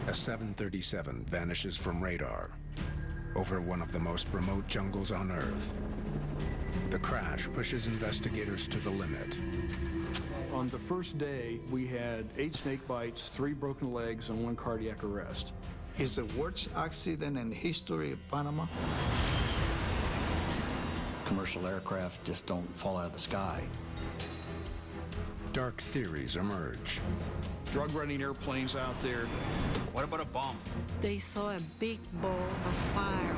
A 737 vanishes from radar over one of the most remote jungles on Earth. The crash pushes investigators to the limit. On the first day, we had 8 snake bites, 3 broken legs, and 1 cardiac arrest. It's the worst accident in the history of Panama. Commercial aircraft just don't fall out of the sky. Dark theories emerge. Drug running airplanes out there. What about a bomb? They saw a big ball of fire.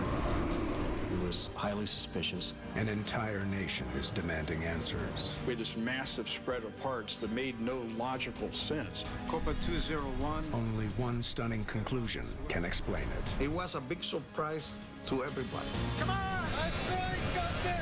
It was highly suspicious. An entire nation is demanding answers. We had this massive spread of parts that made no logical sense. Copa 201. Only one stunning conclusion can explain it. It was a big surprise to everybody. Come on! I think got this!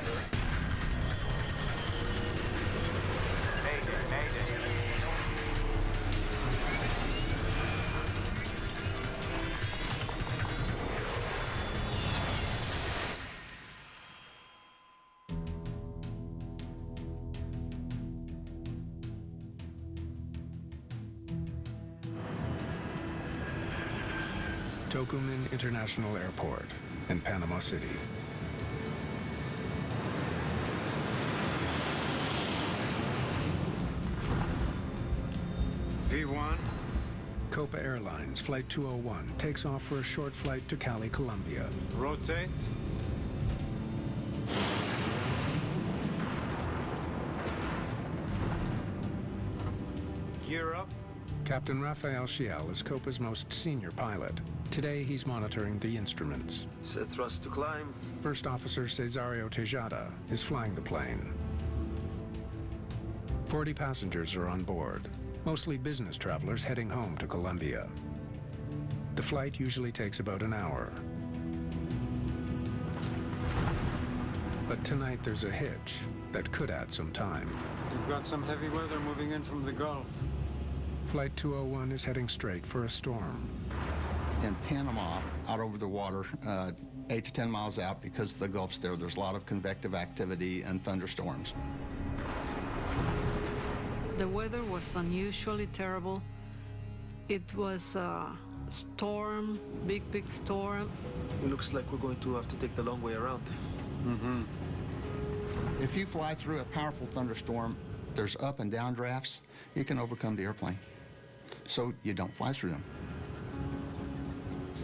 Tocumen International Airport in Panama City. V1. Copa Airlines Flight 201 takes off for a short flight to Cali, Colombia. Rotate. Gear up. Captain Rafael Chial is Copa's most senior pilot. Today, he's monitoring the instruments. Set thrust to climb. First Officer Cesario Tejada is flying the plane. 40 passengers are on board, mostly business travelers heading home to Colombia. The flight usually takes about an hour. But tonight there's a hitch that could add some time. We've got some heavy weather moving in from the Gulf. Flight 201 is heading straight for a storm. In Panama, out over the water, 8 to 10 miles out, because the Gulf's there's a lot of convective activity and thunderstorms. The weather was unusually terrible. It was a storm, big storm. It looks like we're going to have to take the long way around. Mm-hmm. If you fly through a powerful thunderstorm, there's up and down drafts, you can overcome the airplane. So you don't fly through them.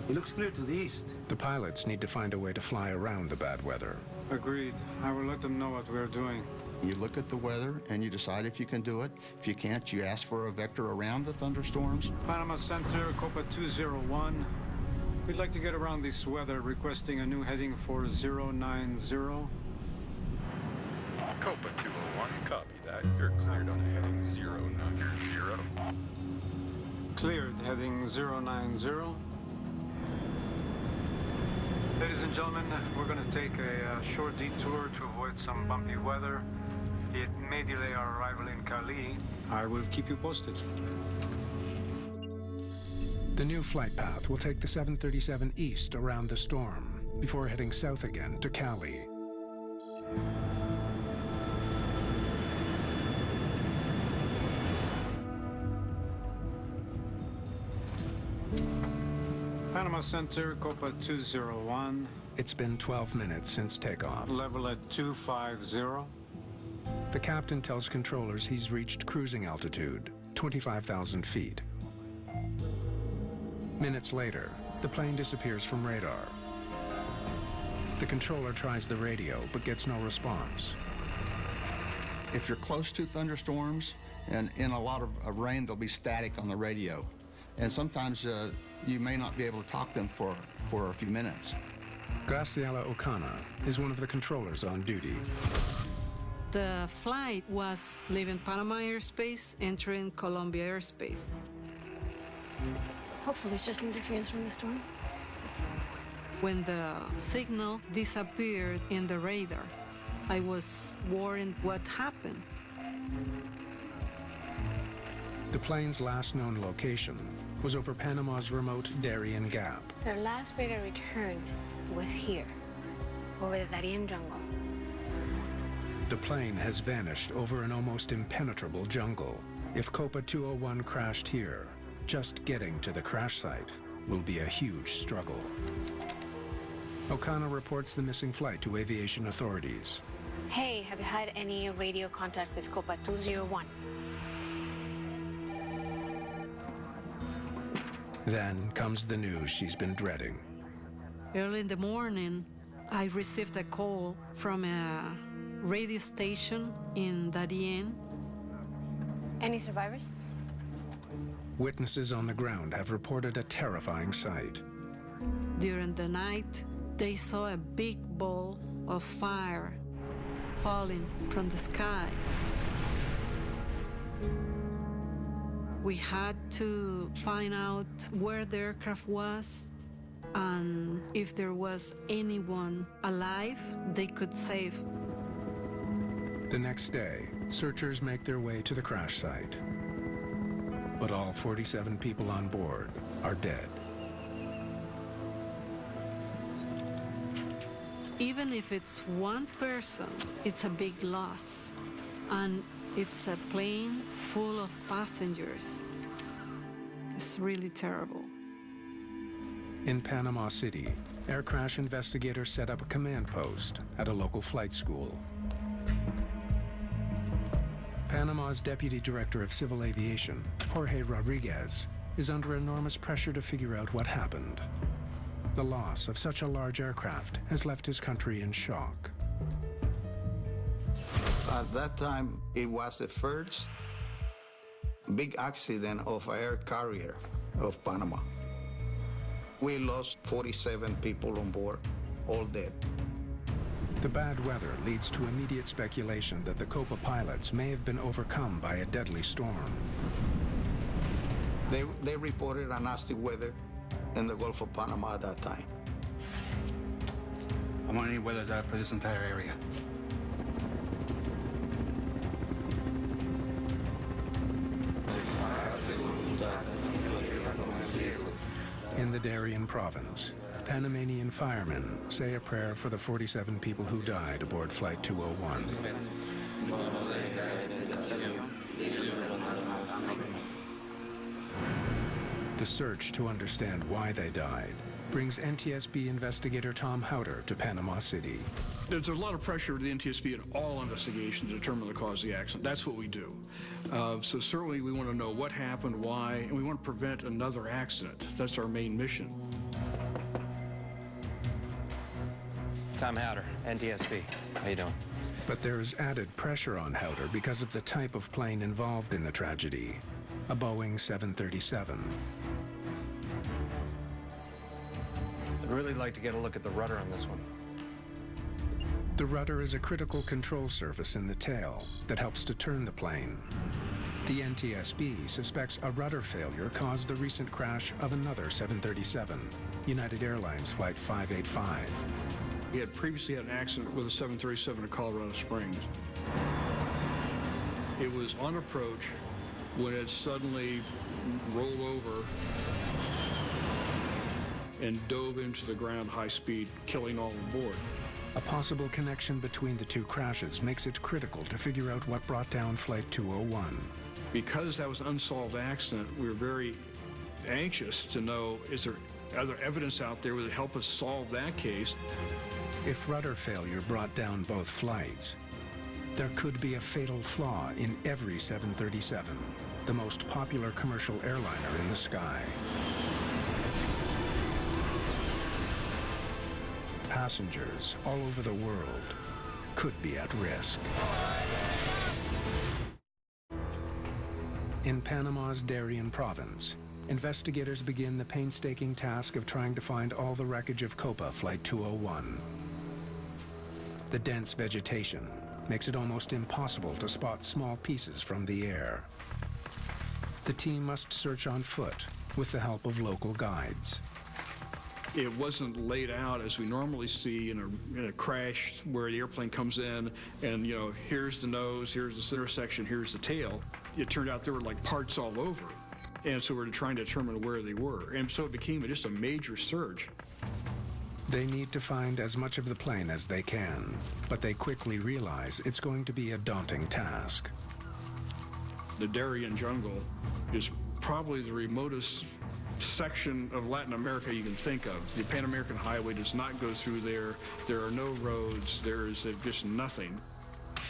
It looks clear to the east. The pilots need to find a way to fly around the bad weather. Agreed. I will let them know what we're doing. You look at the weather and you decide if you can do it. If you can't, you ask for a vector around the thunderstorms. Panama Center, Copa 201. We'd like to get around this weather, requesting a new heading for 090. Copa 201, copy that. You're cleared on a heading 090. Cleared, heading 090. Ladies and gentlemen, we're going to take a short detour to avoid some bumpy weather. It may delay our arrival in Cali. I will keep you posted. The new flight path will take the 737 east around the storm before heading south again to Cali. Panama Center, Copa 201. It's been 12 minutes since takeoff. Level at 250. The captain tells controllers he's reached cruising altitude, 25,000 feet. Minutes later, the plane disappears from radar. The controller tries the radio, but gets no response. If you're close to thunderstorms and in a lot of rain, there'll be static on the radio. And sometimes you may not be able to talk to them for a few minutes. Graciela Ocana is one of the controllers on duty. The flight was leaving Panama airspace, entering Colombia airspace. Hopefully it's just interference from the storm. When the signal disappeared in the radar, I was worried what happened. The plane's last known location was over Panama's remote Darien Gap. Their last radar return was here, over the Darien jungle. The plane has vanished over an almost impenetrable jungle. If Copa 201 crashed here, just getting to the crash site will be a huge struggle. O'Connor reports the missing flight to aviation authorities. Hey, have you had any radio contact with Copa 201? Then comes the news she's been dreading. Early in the morning, I received a call from a radio station in Darien. Any survivors? Witnesses on the ground have reported a terrifying sight. During the night, they saw a big ball of fire falling from the sky. We had to find out where the aircraft was and if there was anyone alive they could save. The next day, searchers make their way to the crash site. But all 47 people on board are dead. Even if it's one person, it's a big loss. And it's a plane full of passengers. It's really terrible. In Panama City, air crash investigators set up a command post at a local flight school. Panama's Deputy Director of Civil Aviation, Jorge Rodriguez, is under enormous pressure to figure out what happened. The loss of such a large aircraft has left his country in shock. At that time, it was the first big accident of an air carrier of Panama. We lost 47 people on board, all dead. The bad weather leads to immediate speculation that the Copa pilots may have been overcome by a deadly storm. They reported a nasty weather in the Gulf of Panama at that time. I'm on any weather data for this entire area. In the Darien province, Panamanian firemen say a prayer for the 47 people who died aboard Flight 201. The search to understand why they died brings NTSB investigator Tom Howder to Panama City. There's a lot of pressure to the NTSB in all investigations to determine the cause of the accident. That's what we do. So certainly we want to know what happened, why, and we want to prevent another accident. That's our main mission. Tom Howder, NTSB. How you doing? But there's added pressure on Howder because of the type of plane involved in the tragedy, a Boeing 737. I'd really like to get a look at the rudder on this one. The rudder is a critical control surface in the tail that helps to turn the plane. The NTSB suspects a rudder failure caused the recent crash of another 737, United Airlines Flight 585. We had previously had an accident with a 737 in Colorado Springs. It was on approach when it suddenly rolled over and dove into the ground high speed, killing all on board. A possible connection between the two crashes makes it critical to figure out what brought down Flight 201. Because that was an unsolved accident, we were very anxious to know, is there other evidence out there that would help us solve that case? If rudder failure brought down both flights, there could be a fatal flaw in every 737, the most popular commercial airliner in the sky. Passengers all over the world could be at risk. In Panama's Darien province, investigators begin the painstaking task of trying to find all the wreckage of Copa Flight 201. The dense vegetation makes it almost impossible to spot small pieces from the air. The team must search on foot with the help of local guides. It wasn't laid out as we normally see in a crash where the airplane comes in and, you know, here's the nose, here's the center section, here's the tail. It turned out there were like parts all over. And so we're trying to determine where they were. And so it became just a major search. They need to find as much of the plane as they can, but they quickly realize it's going to be a daunting task. The Darien jungle is probably the remotest section of Latin America you can think of. The Pan American Highway does not go through there. There are no roads. There is just nothing.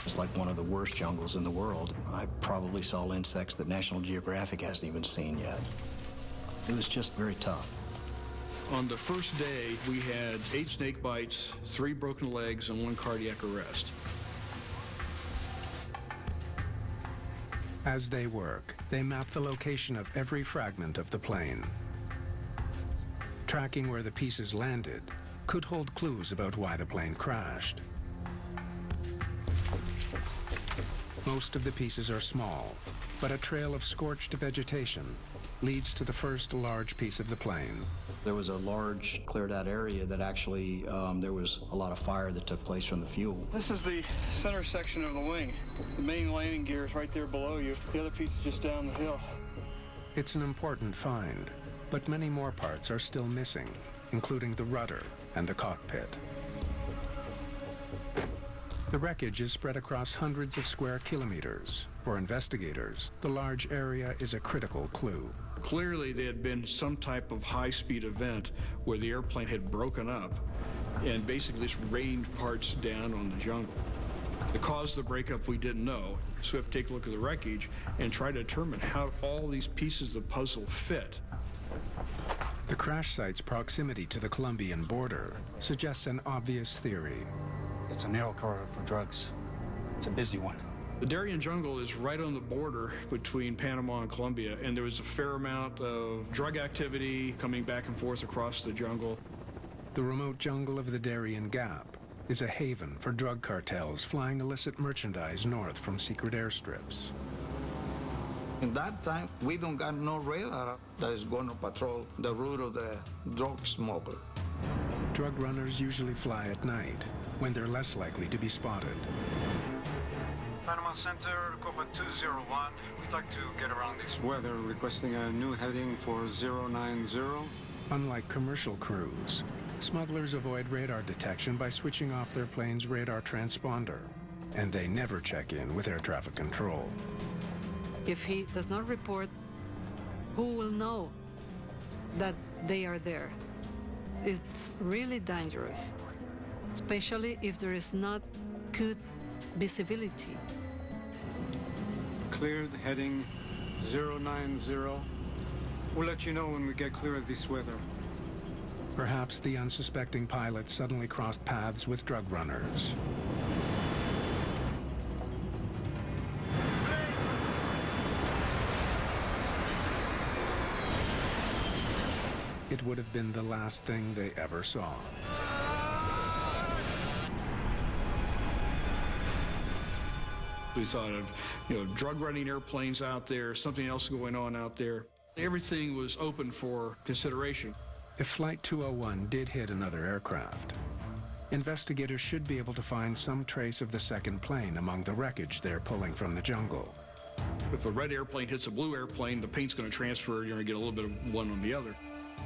It's like one of the worst jungles in the world. I probably saw insects that National Geographic hasn't even seen yet. It was just very tough. On the first day, we had 8 snake bites, 3 broken legs, and 1 cardiac arrest. As they work, they map the location of every fragment of the plane. Tracking where the pieces landed could hold clues about why the plane crashed. Most of the pieces are small, but a trail of scorched vegetation leads to the first large piece of the plane. There was a large cleared out area that actually, there was a lot of fire that took place from the fuel. This is the center section of the wing. The main landing gear is right there below you. The other piece is just down the hill. It's an important find, but many more parts are still missing, including the rudder and the cockpit. The wreckage is spread across hundreds of square kilometers. For investigators, the large area is a critical clue. Clearly, there had been some type of high-speed event where the airplane had broken up and basically just rained parts down on the jungle. The cause of the breakup we didn't know, so we have to take a look at the wreckage and try to determine how all these pieces of the puzzle fit. The crash site's proximity to the Colombian border suggests an obvious theory. It's a narrow corridor for drugs. It's a busy one. The Darien Jungle is right on the border between Panama and Colombia, and there was a fair amount of drug activity coming back and forth across the jungle. The remote jungle of the Darien Gap is a haven for drug cartels flying illicit merchandise north from secret airstrips. In that time, we don't got no radar that is going to patrol the route of the drug smuggler. Drug runners usually fly at night, when they're less likely to be spotted. Panama Center, Copa 201. We'd like to get around this weather, requesting a new heading for 090. Unlike commercial crews, smugglers avoid radar detection by switching off their plane's radar transponder, and they never check in with air traffic control. If he does not report, who will know that they are there? It's really dangerous, especially if there is not good visibility. Cleared heading 090. We'll let you know when we get clear of this weather. Perhaps the unsuspecting pilot suddenly crossed paths with drug runners. It would have been the last thing they ever saw. We thought of, drug running airplanes out there, something else going on out there. Everything was open for consideration. If Flight 201 did hit another aircraft, investigators should be able to find some trace of the second plane among the wreckage they're pulling from the jungle. If a red airplane hits a blue airplane, the paint's going to transfer, you're going to get a little bit of one on the other.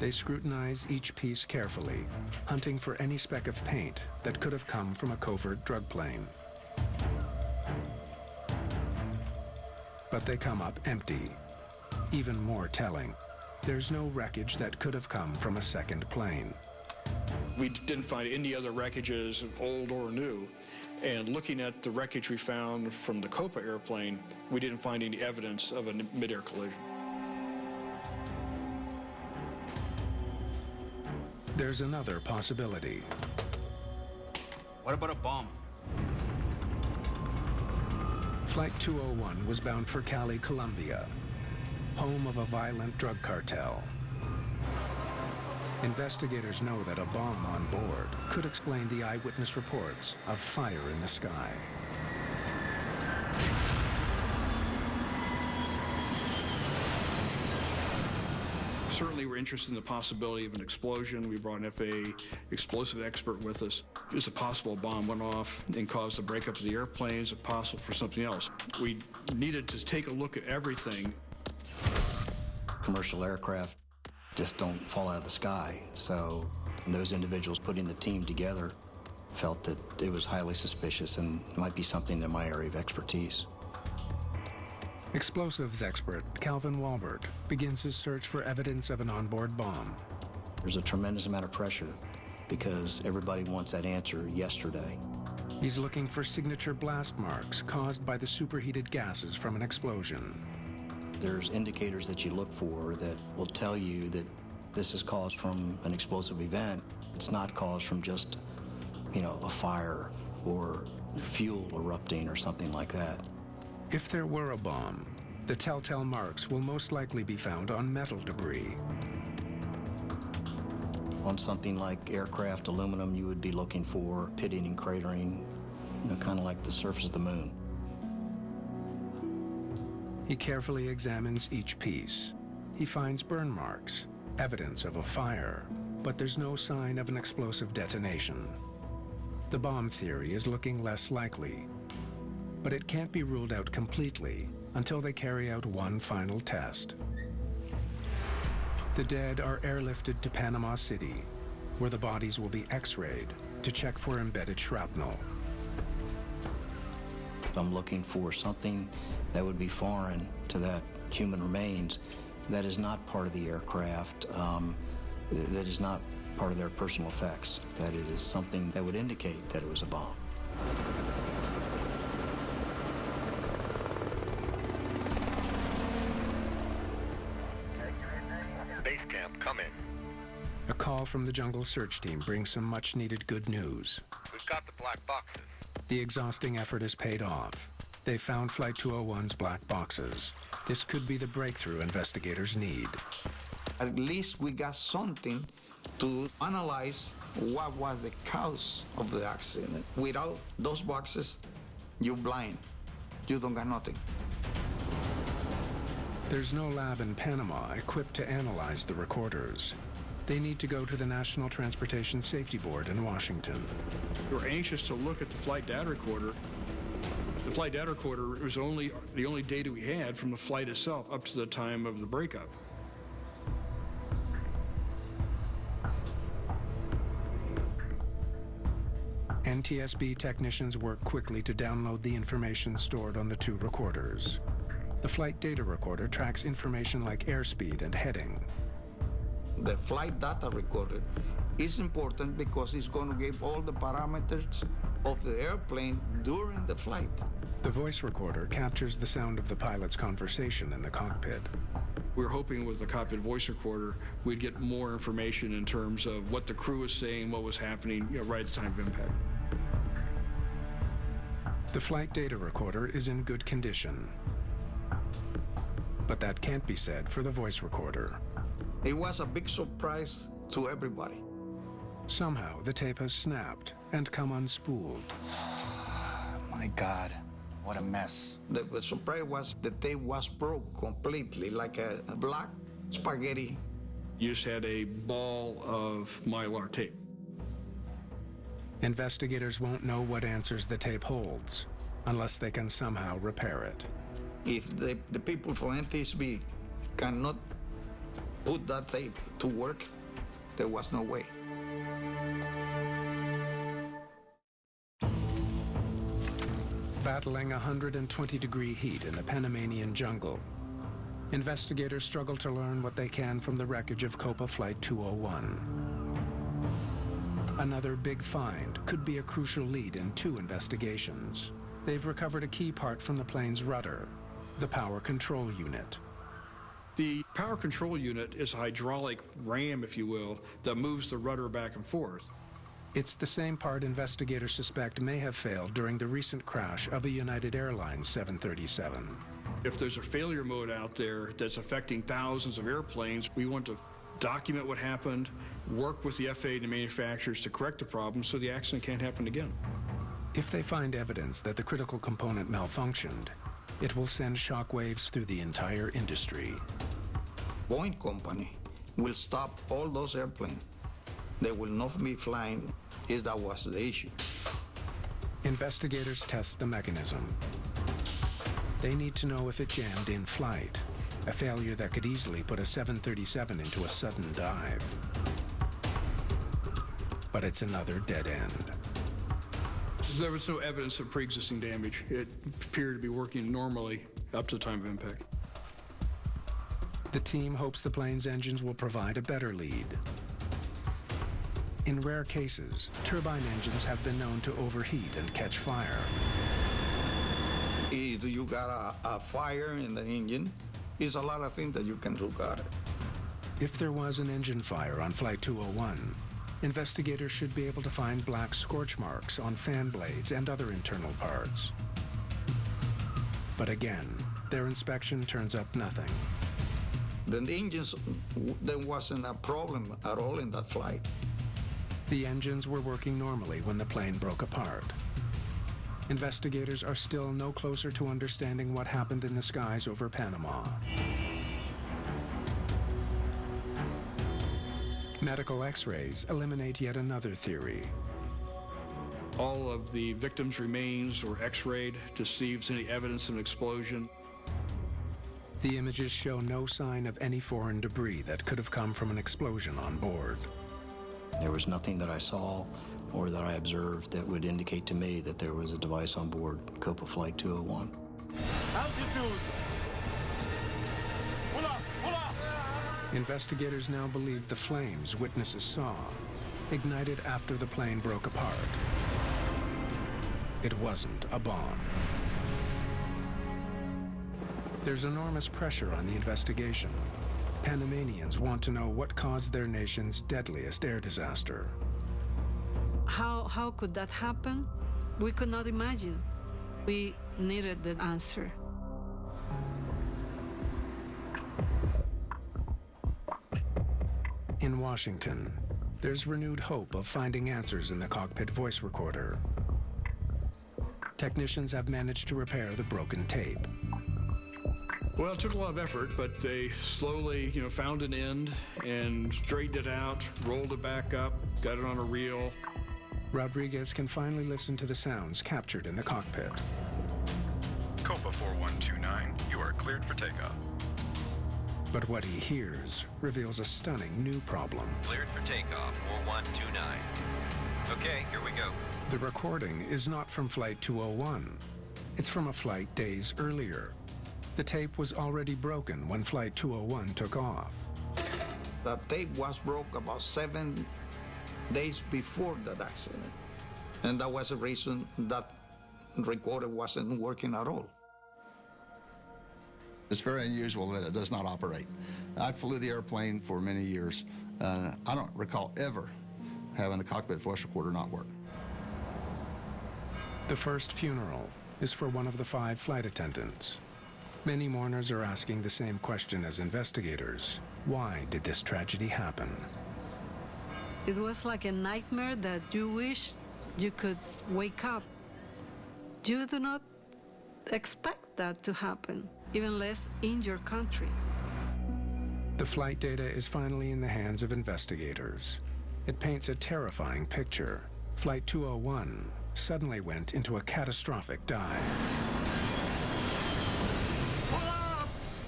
They scrutinize each piece carefully, hunting for any speck of paint that could have come from a covert drug plane. But they come up empty. Even more telling, there's no wreckage that could have come from a second plane. We didn't find any other wreckages, old or new. And looking at the wreckage we found from the Copa airplane, we didn't find any evidence of a mid-air collision. There's another possibility. What about a bomb? Flight 201 was bound for Cali, Colombia, home of a violent drug cartel. Investigators know that a bomb on board could explain the eyewitness reports of fire in the sky. Certainly we're interested in the possibility of an explosion. We brought an FAA explosive expert with us. Is it possible a bomb went off and caused the breakup of the airplane? Is it possible for something else? We needed to take a look at everything. Commercial aircraft just don't fall out of the sky, so those individuals putting the team together felt that it was highly suspicious and might be something in my area of expertise. Explosives expert Calvin Walbert begins his search for evidence of an onboard bomb. There's a tremendous amount of pressure because everybody wants that answer yesterday. He's looking for signature blast marks caused by the superheated gases from an explosion. There's indicators that you look for that will tell you that this is caused from an explosive event. It's not caused from just, a fire or fuel erupting or something like that. If there were a bomb, the telltale marks will most likely be found on metal debris. On something like aircraft aluminum, you would be looking for pitting and cratering, kind of like the surface of the moon. He carefully examines each piece. He finds burn marks, evidence of a fire, but there's no sign of an explosive detonation. The bomb theory is looking less likely, but it can't be ruled out completely until they carry out one final test. The dead are airlifted to Panama City, where the bodies will be X-rayed to check for embedded shrapnel. I'm looking for something that would be foreign to that human remains that is not part of the aircraft, that is not part of their personal effects, that it is something that would indicate that it was a bomb. Base camp, come in. A call from the jungle search team brings some much-needed good news. We've got the black boxes. The exhausting effort has paid off. They found Flight 201's black boxes. This could be the breakthrough investigators need. At least we got something to analyze what was the cause of the accident. Without those boxes, you're blind. You don't got nothing. There's no lab in Panama equipped to analyze the recorders. They need to go to the National Transportation Safety Board in Washington. We're anxious to look at the flight data recorder. The flight data recorder was the only data we had from the flight itself up to the time of the breakup. NTSB technicians work quickly to download the information stored on the two recorders. The flight data recorder tracks information like airspeed and heading. The flight data recorder is important because it's going to give all the parameters of the airplane during the flight. The voice recorder captures the sound of the pilot's conversation in the cockpit. We were hoping with the cockpit voice recorder, we'd get more information in terms of what the crew was saying, what was happening, right at the time of impact. The flight data recorder is in good condition. But that can't be said for the voice recorder. It was a big surprise to everybody. Somehow, the tape has snapped and come unspooled. My God, what a mess. The surprise was the tape was broke completely, like a black spaghetti. You just had a ball of Mylar tape. Investigators won't know what answers the tape holds unless they can somehow repair it. If the people from NTSB cannot put that tape to work, there was no way. Battling 120-degree heat in the Panamanian jungle, investigators struggle to learn what they can from the wreckage of Copa Flight 201. Another big find could be a crucial lead in two investigations. They've recovered a key part from the plane's rudder, the power control unit. The power control unit is a hydraulic ram, if you will, that moves the rudder back and forth. It's the same part investigators suspect may have failed during the recent crash of a United Airlines 737. If there's a failure mode out there that's affecting thousands of airplanes, we want to document what happened, work with the FAA and the manufacturers to correct the problem so the accident can't happen again. If they find evidence that the critical component malfunctioned, it will send shockwaves through the entire industry. Boeing Company will stop all those airplanes. They will not be flying if that was the issue. Investigators test the mechanism. They need to know if it jammed in flight, a failure that could easily put a 737 into a sudden dive. But it's another dead end. There was no evidence of pre-existing damage. It appeared to be working normally up to the time of impact. The team hopes the plane's engines will provide a better lead. In rare cases, turbine engines have been known to overheat and catch fire. If you got a fire in the engine, it's a lot of things that you can do about it. If there was an engine fire on Flight 201, investigators should be able to find black scorch marks on fan blades and other internal parts. But again, their inspection turns up nothing. The engines, there wasn't a problem at all in that flight. The engines were working normally when the plane broke apart. Investigators are still no closer to understanding what happened in the skies over Panama. Medical X-rays eliminate yet another theory. All of the victims' remains were X-rayed to see if there's any evidence of an explosion. The images show no sign of any foreign debris that could have come from an explosion on board. There was nothing that I saw or that I observed that would indicate to me that there was a device on board Copa Flight 201. Altitude! Investigators now believe the flames witnesses saw ignited after the plane broke apart. It wasn't a bomb. There's enormous pressure on the investigation. Panamanians want to know what caused their nation's deadliest air disaster. How could that happen? We could not imagine. We needed the answer. In Washington, there's renewed hope of finding answers in the cockpit voice recorder. Technicians have managed to repair the broken tape. Well, it took a lot of effort, but they slowly, found an end and straightened it out, rolled it back up, got it on a reel. Rodriguez can finally listen to the sounds captured in the cockpit. Copa 4129, you are cleared for takeoff. But what he hears reveals a stunning new problem. Cleared for takeoff, 4129. Okay, here we go. The recording is not from Flight 201. It's from a flight days earlier. The tape was already broken when Flight 201 took off. The tape was broke about 7 days before that accident. And that was the reason that recorder wasn't working at all. It's very unusual that it does not operate. I flew the airplane for many years. I don't recall ever having the cockpit voice recorder not work. The first funeral is for one of the 5 flight attendants. Many mourners are asking the same question as investigators. Why did this tragedy happen? It was like a nightmare that you wish you could wake up. You do not expect that to happen, even less in your country. The flight data is finally in the hands of investigators. It paints a terrifying picture. Flight 201 suddenly went into a catastrophic dive.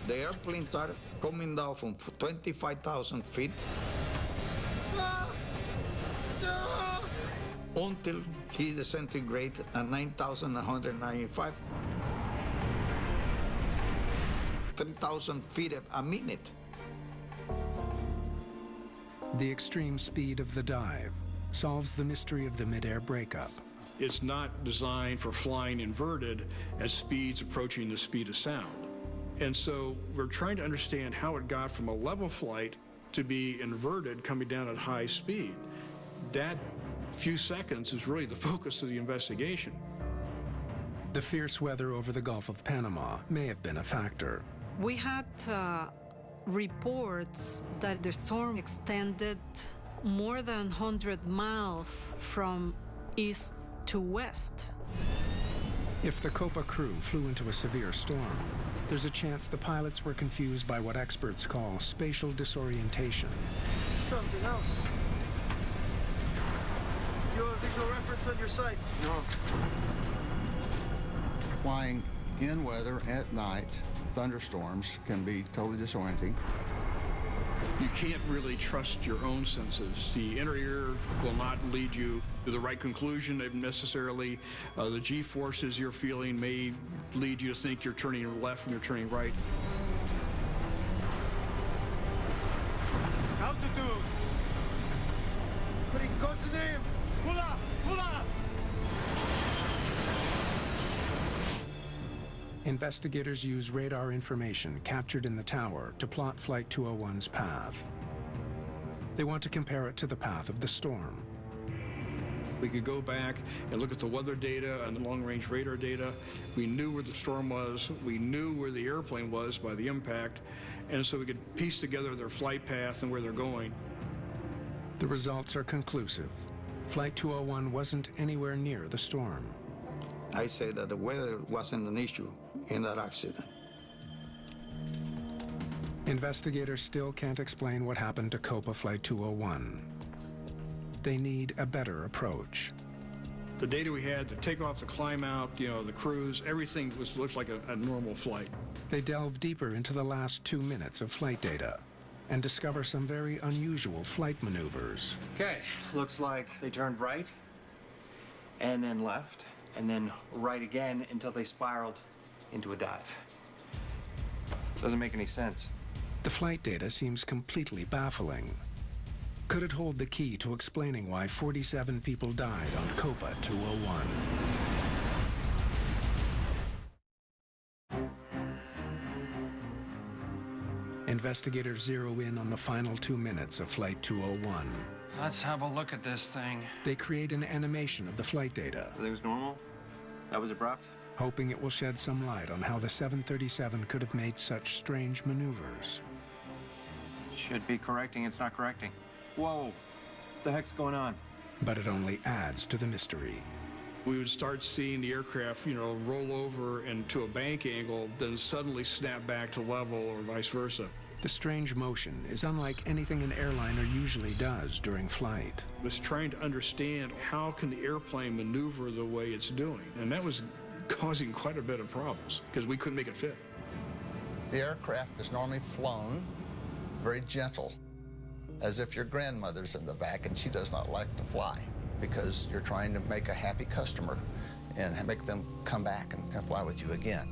The airplane started coming down from 25,000 feet until he disintegrated at 9,195. 3,000 feet a minute. The extreme speed of the dive solves the mystery of the mid-air breakup. It's not designed for flying inverted at speeds approaching the speed of sound. And so we're trying to understand how it got from a level flight to be inverted coming down at high speed. That few seconds is really the focus of the investigation. The fierce weather over the Gulf of Panama may have been a factor. We had reports that the storm extended more than 100 miles from east to west. If the Copa crew flew into a severe storm, there's a chance the pilots were confused by what experts call spatial disorientation. This is something else. You have a visual reference on your site? No. Flying in weather at night, thunderstorms can be totally disorienting. You can't really trust your own senses. The inner ear will not lead you to the right conclusion necessarily. The G-forces you're feeling may lead you to think you're turning left when you're turning right. Altitude. But in God's name, Pull up! Pull up! Investigators use radar information captured in the tower to plot Flight 201's path. They want to compare it to the path of the storm. We could go back and look at the weather data and the long-range radar data. We knew where the storm was. We knew where the airplane was by the impact. And so we could piece together their flight path and where they're going. The results are conclusive. Flight 201 wasn't anywhere near the storm. I say that the weather wasn't an issue in that accident. Investigators still can't explain what happened to Copa Flight 201. They need a better approach. The data we had, the takeoff, the climb out, the cruise, everything looked like a normal flight. They delve deeper into the last 2 minutes of flight data and discover some very unusual flight maneuvers. Okay, looks like they turned right, and then left, and then right again until they spiraled into a dive. Doesn't make any sense. The flight data seems completely baffling. Could it hold the key to explaining why 47 people died on Copa 201? Investigators zero in on the final 2 minutes of Flight 201. Let's have a look at this thing. They create an animation of the flight data. Everything's normal? That was abrupt? Hoping it will shed some light on how the 737 could have made such strange maneuvers. Should be correcting, it's not correcting. Whoa, what the heck's going on? But it only adds to the mystery. We would start seeing the aircraft, roll over into a bank angle, then suddenly snap back to level or vice versa. The strange motion is unlike anything an airliner usually does during flight. I was trying to understand how can the airplane maneuver the way it's doing, and that was causing quite a bit of problems because we couldn't make it fit. The aircraft is normally flown very gentle, as if your grandmother's in the back and she does not like to fly, because you're trying to make a happy customer and make them come back and fly with you again.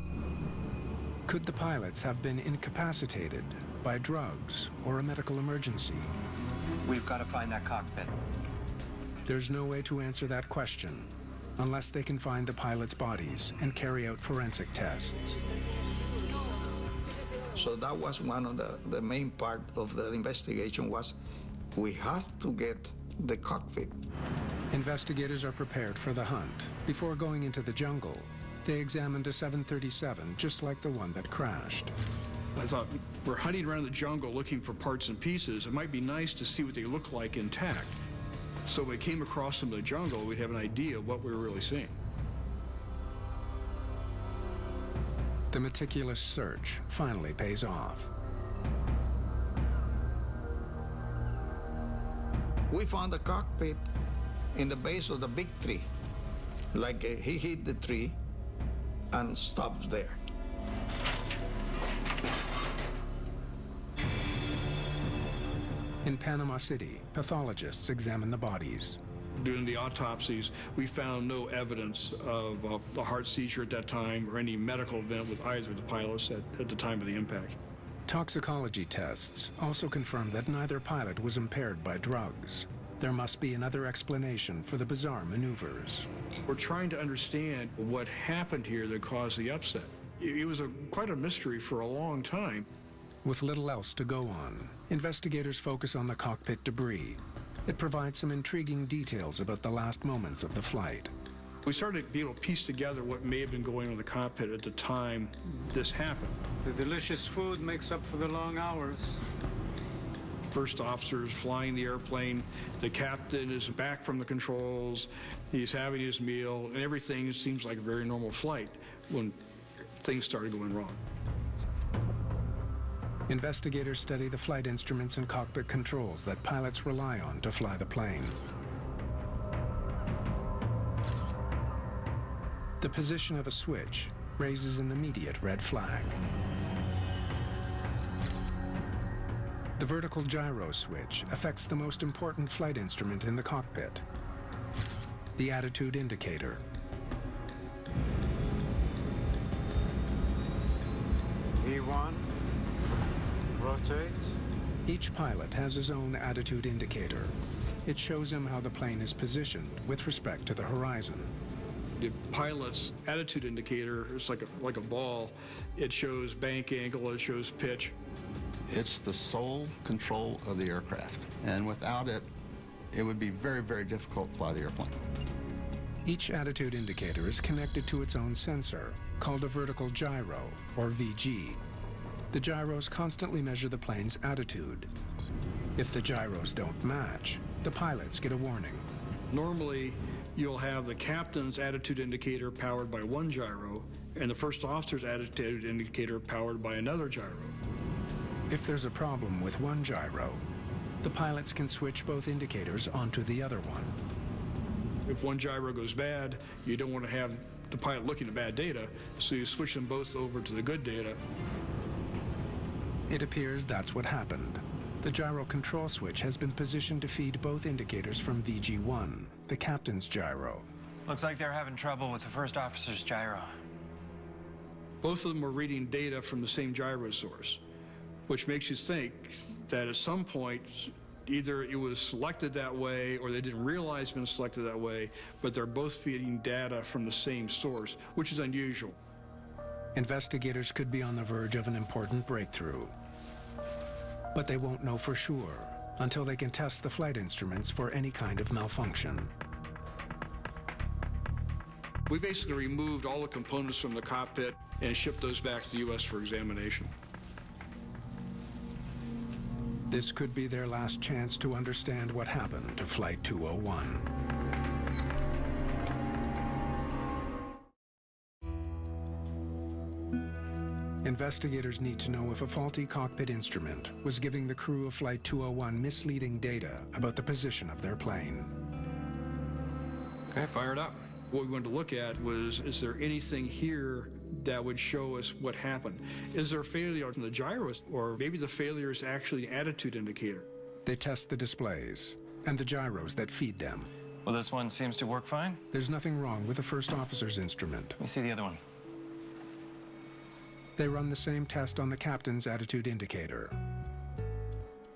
Could the pilots have been incapacitated by drugs or a medical emergency? We've got to find that cockpit. There's no way to answer that question unless they can find the pilots' bodies and carry out forensic tests. So that was one of the main part of the investigation was we have to get the cockpit. Investigators are prepared for the hunt. Before going into the jungle, they examined a 737 just like the one that crashed. I thought, we're hunting around the jungle looking for parts and pieces. It might be nice to see what they look like intact. So when we came across them in the jungle, we'd have an idea of what we were really seeing. The meticulous search finally pays off. We found the cockpit in the base of the big tree. Like he hit the tree and stopped there. In Panama City, pathologists examine the bodies. During the autopsies, we found no evidence of a heart seizure at that time or any medical event with either of the pilots at the time of the impact. Toxicology tests also confirmed that neither pilot was impaired by drugs. There must be another explanation for the bizarre maneuvers. We're trying to understand what happened here that caused the upset. It was quite a mystery for a long time. With little else to go on, investigators focus on the cockpit debris. It provides some intriguing details about the last moments of the flight. We started to be able to piece together what may have been going on in the cockpit at the time this happened. The delicious food makes up for the long hours. First officer's flying the airplane. The captain is back from the controls. He's having his meal, and everything seems like a very normal flight when things started going wrong. Investigators study the flight instruments and cockpit controls that pilots rely on to fly the plane. The position of a switch raises an immediate red flag. The vertical gyro switch affects the most important flight instrument in the cockpit, the attitude indicator. E1, rotate. Each pilot has his own attitude indicator. It shows him how the plane is positioned with respect to the horizon. The pilot's attitude indicator is like a ball. It shows bank angle, it shows pitch. It's the sole control of the aircraft, and without it, it would be very, very difficult to fly the airplane. Each attitude indicator is connected to its own sensor, called a vertical gyro, or VG. The gyros constantly measure the plane's attitude. If the gyros don't match, the pilots get a warning. Normally, you'll have the captain's attitude indicator powered by one gyro, and the first officer's attitude indicator powered by another gyro. If there's a problem with one gyro, the pilots can switch both indicators onto the other one. If one gyro goes bad, you don't want to have the pilot looking at bad data, so you switch them both over to the good data. It appears that's what happened. The gyro control switch has been positioned to feed both indicators from VG1, the captain's gyro. Looks like they're having trouble with the first officer's gyro. Both of them are reading data from the same gyro source, which makes you think that at some point, either it was selected that way or they didn't realize it's been selected that way, but they're both feeding data from the same source, which is unusual. Investigators could be on the verge of an important breakthrough. But they won't know for sure until they can test the flight instruments for any kind of malfunction. We basically removed all the components from the cockpit and shipped those back to the U.S. for examination. This could be their last chance to understand what happened to Flight 201. Investigators need to know if a faulty cockpit instrument was giving the crew of Flight 201 misleading data about the position of their plane. Okay, fire it up. What we wanted to look at was, is there anything here that would show us what happened? Is there a failure in the gyros, or maybe the failure is actually an attitude indicator? They test the displays and the gyros that feed them. Well, this one seems to work fine. There's nothing wrong with the first officer's instrument. Let me see the other one. They run the same test on the captain's attitude indicator.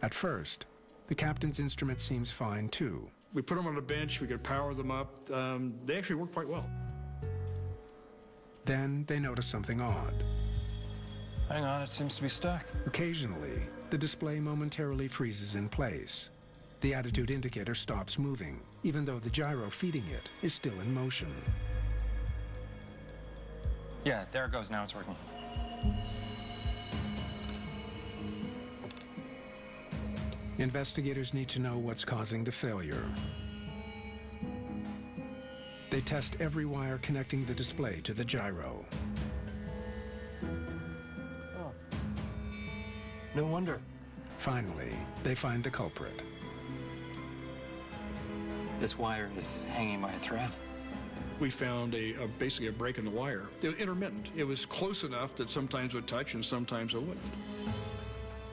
At first, the captain's instrument seems fine too. We put them on a bench, we could power them up. They actually work quite well. Then they notice something odd. Hang on, it seems to be stuck. Occasionally, the display momentarily freezes in place. The attitude indicator stops moving, even though the gyro feeding it is still in motion. Yeah, there it goes, now it's working. Investigators need to know what's causing the failure. They test every wire connecting the display to the gyro. Oh. No wonder. Finally, they find the culprit. This wire is hanging by a thread. We found basically a break in the wire. It was intermittent. It was close enough that sometimes it would touch and sometimes it wouldn't.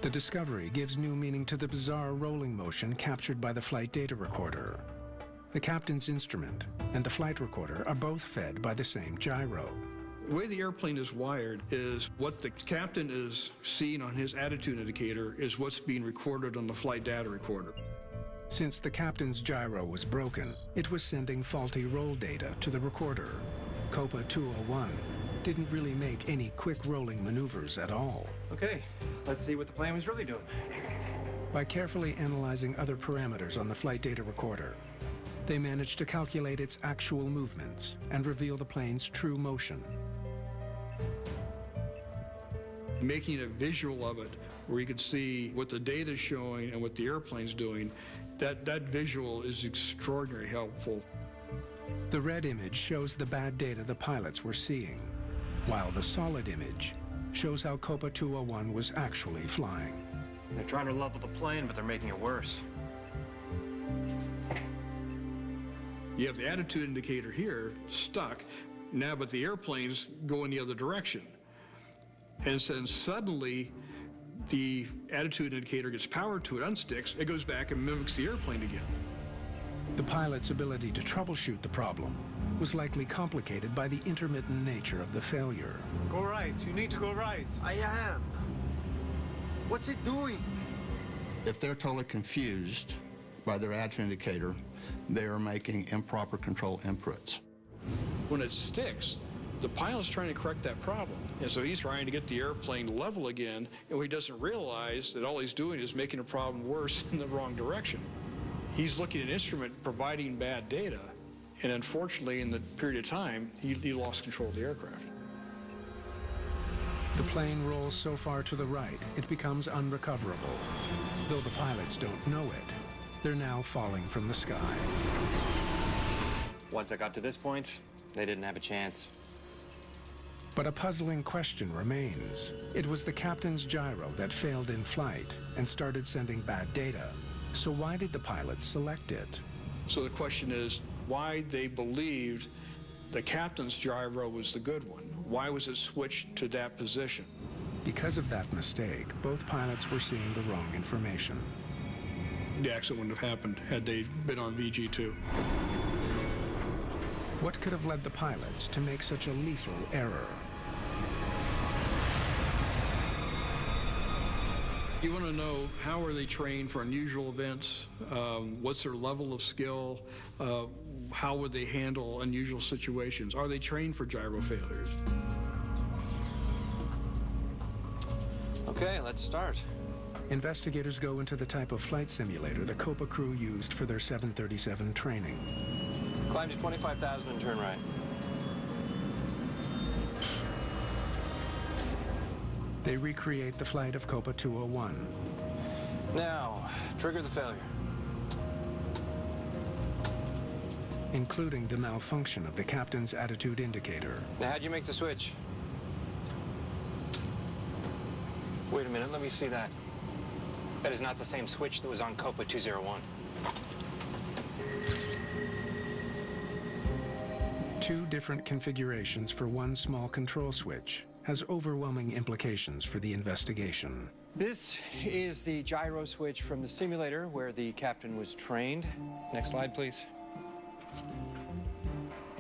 The discovery gives new meaning to the bizarre rolling motion captured by the flight data recorder. The captain's instrument and the flight recorder are both fed by the same gyro. The way the airplane is wired is what the captain is seeing on his attitude indicator is what's being recorded on the flight data recorder. Since the captain's gyro was broken, it was sending faulty roll data to the recorder. Copa 201 didn't really make any quick rolling maneuvers at all. Okay, let's see what the plane was really doing. By carefully analyzing other parameters on the flight data recorder, they managed to calculate its actual movements and reveal the plane's true motion. Making a visual of it where you could see what the data is showing and what the airplane's doing, that visual is extraordinarily helpful. The red image shows the bad data the pilots were seeing, while the solid image shows how Copa 201 was actually flying. They're trying to level the plane, but they're making it worse. You have the attitude indicator here stuck now, but the airplane's going the other direction. And then suddenly the attitude indicator gets power to it, unsticks, it goes back and mimics the airplane again. The pilot's ability to troubleshoot the problem was likely complicated by the intermittent nature of the failure. Go right. You need to go right. I am. What's it doing? If they're totally confused by their attitude indicator, they are making improper control inputs. When it sticks, the pilot's trying to correct that problem. And so he's trying to get the airplane level again, and he doesn't realize that all he's doing is making a problem worse in the wrong direction. He's looking at an instrument providing bad data, and unfortunately, in the period of time, he lost control of the aircraft. The plane rolls so far to the right, it becomes unrecoverable. Though the pilots don't know it, they're now falling from the sky. Once I got to this point, they didn't have a chance. But a puzzling question remains. It was the captain's gyro that failed in flight and started sending bad data. So why did the pilots select it? So the question is why they believed the captain's gyro was the good one. Why was it switched to that position? Because of that mistake, both pilots were seeing the wrong information. The accident wouldn't have happened had they been on VG2. What could have led the pilots to make such a lethal error? You want to know how are they trained for unusual events? What's their level of skill? How would they handle unusual situations? Are they trained for gyro failures? Okay, let's start. Investigators go into the type of flight simulator the Copa crew used for their 737 training. Climb to 25,000 and turn right. They recreate the flight of Copa 201. Now, trigger the failure. Including the malfunction of the captain's attitude indicator. Now, how'd you make the switch? Wait a minute, let me see that. That is not the same switch that was on Copa 201. Two different configurations for one small control switch has overwhelming implications for the investigation. This is the gyro switch from the simulator where the captain was trained. Next slide, please.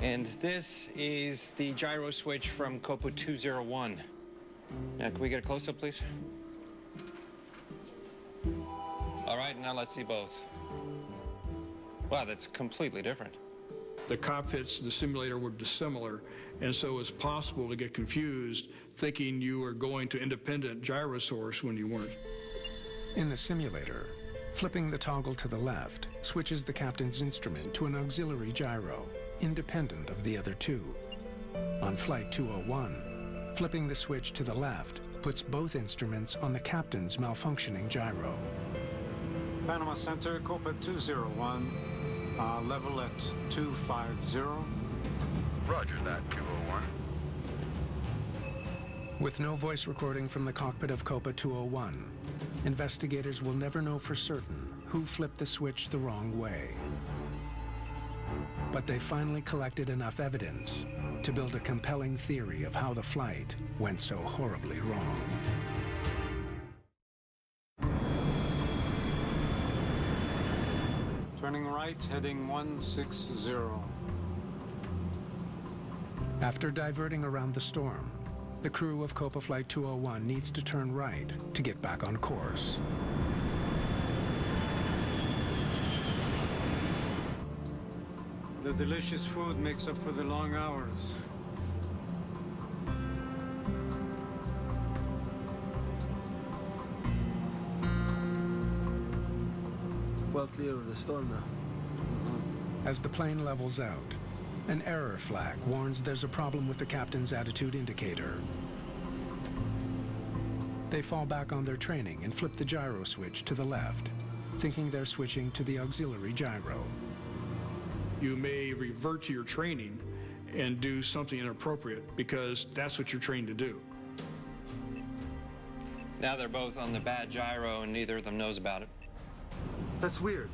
And this is the gyro switch from Copa 201. Now, can we get a close-up, please? All right, now let's see both. Wow, that's completely different. The cockpits, the simulator were dissimilar, and so it's possible to get confused thinking you were going to independent gyro source when you weren't. In the simulator, flipping the toggle to the left switches the captain's instrument to an auxiliary gyro, independent of the other two. On Flight 201, flipping the switch to the left puts both instruments on the captain's malfunctioning gyro. Panama Center, Copa 201, level at 250. Roger that, 201. With no voice recording from the cockpit of Copa 201, investigators will never know for certain who flipped the switch the wrong way. But they finally collected enough evidence to build a compelling theory of how the flight went so horribly wrong. Turning right, heading 160. After diverting around the storm, the crew of Copa Flight 201 needs to turn right to get back on course. The delicious food makes up for the long hours. Well clear of the storm now. As the plane levels out, an error flag warns there's a problem with the captain's attitude indicator. They fall back on their training and flip the gyro switch to the left, thinking they're switching to the auxiliary gyro. You may revert to your training and do something inappropriate because that's what you're trained to do. Now they're both on the bad gyro and neither of them knows about it. That's weird.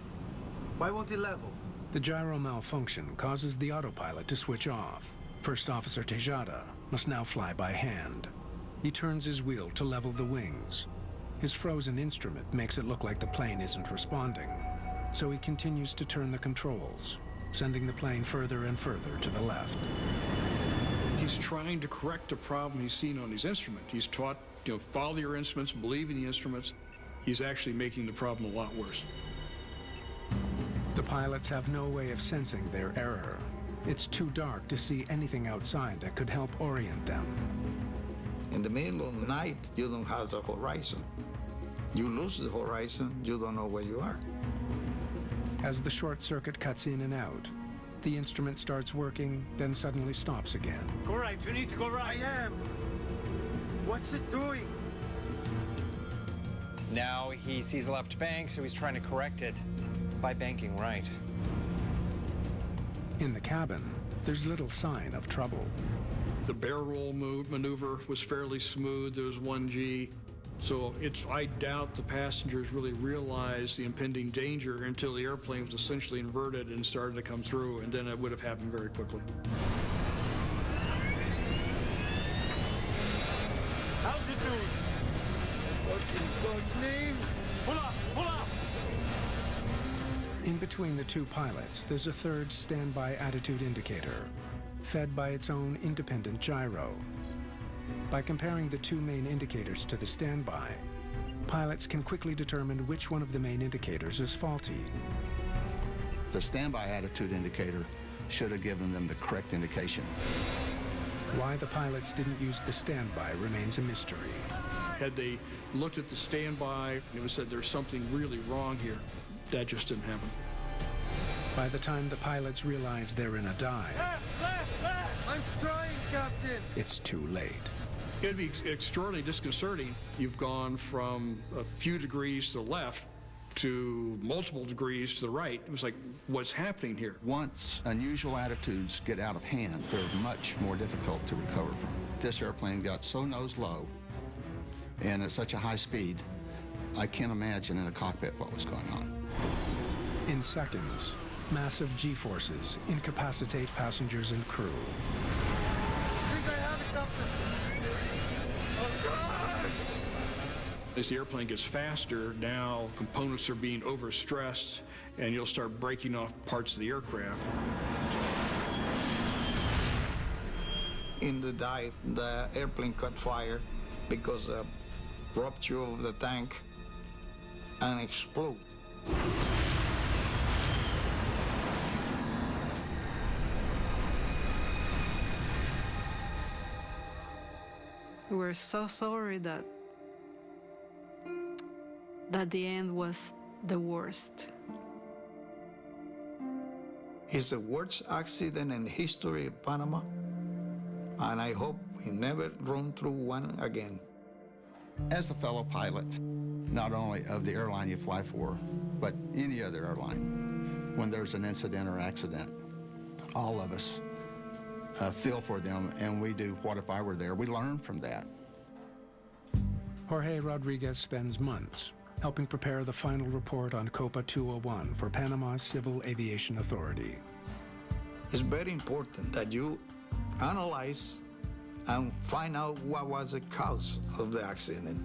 Why won't he level? The gyro malfunction causes the autopilot to switch off. First Officer Tejada must now fly by hand. He turns his wheel to level the wings, His frozen instrument makes it look like the plane isn't responding, so he continues to turn the controls, sending the plane further and further to the left. He's trying to correct a problem he's seen on his instrument. He's taught, follow your instruments, believe in the instruments. He's actually making the problem a lot worse. The pilots have no way of sensing their error. It's too dark to see anything outside that could help orient them. In the middle of the night, you don't have the horizon. You lose the horizon, you don't know where you are. As the short circuit cuts in and out, the instrument starts working, then suddenly stops again. Go right, you need to go right. I am. What's it doing? Now he sees a left bank, so he's trying to correct it by banking right. In the cabin, there's little sign of trouble. The barrel roll maneuver was fairly smooth. There was 1G. So I doubt the passengers really realized the impending danger until the airplane was essentially inverted and started to come through, and then it would have happened very quickly. Altitude! What in God's name? Pull up! Pull up! In between the two pilots, there's a third standby attitude indicator, fed by its own independent gyro. By comparing the two main indicators to the standby, pilots can quickly determine which one of the main indicators is faulty. The standby attitude indicator should have given them the correct indication. Why the pilots didn't use the standby remains a mystery. Had they looked at the standby and it was said there's something really wrong here, that just didn't happen. By the time the pilots realize they're in a dive, I'm trying, Captain! It's too late. It'd be extraordinarily disconcerting. You've gone from a few degrees to the left to multiple degrees to the right. It was like, what's happening here? Once unusual attitudes get out of hand, they're much more difficult to recover from. This airplane got so nose low and at such a high speed, I can't imagine in the cockpit what was going on. In seconds, massive G-forces incapacitate passengers and crew. I think I have it, Captain. Oh, God! As the airplane gets faster, now components are being overstressed, and you'll start breaking off parts of the aircraft. In the dive, the airplane caught fire because of rupture of the tank and explode. We're so sorry that the end was the worst. It's the worst accident in the history of Panama, and I hope we never run through one again. As a fellow pilot, not only of the airline you fly for, but any other airline, when there's an incident or accident, all of us feel for them, and we do what if I were there. We learn from that. Jorge Rodriguez spends months helping prepare the final report on Copa 201 for Panama's Civil Aviation Authority. It's very important that you analyze and find out what was the cause of the accident.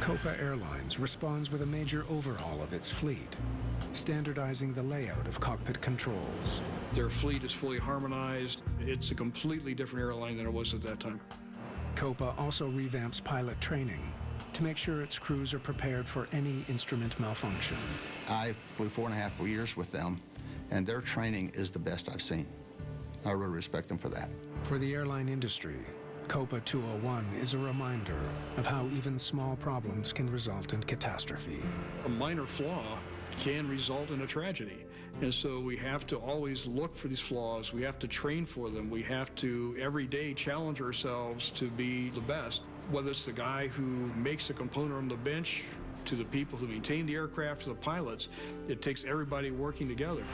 Copa Airlines responds with a major overhaul of its fleet, standardizing the layout of cockpit controls. Their fleet is fully harmonized. It's a completely different airline than it was at that time. Copa also revamps pilot training to make sure its crews are prepared for any instrument malfunction. I flew 4.5 years with them, and their training is the best I've seen. I really respect them for that. For the airline industry, Copa 201 is a reminder of how even small problems can result in catastrophe. A minor flaw can result in a tragedy. And so we have to always look for these flaws. We have to train for them. We have to every day challenge ourselves to be the best. Whether it's the guy who makes a component on the bench, to the people who maintain the aircraft, to the pilots, it takes everybody working together.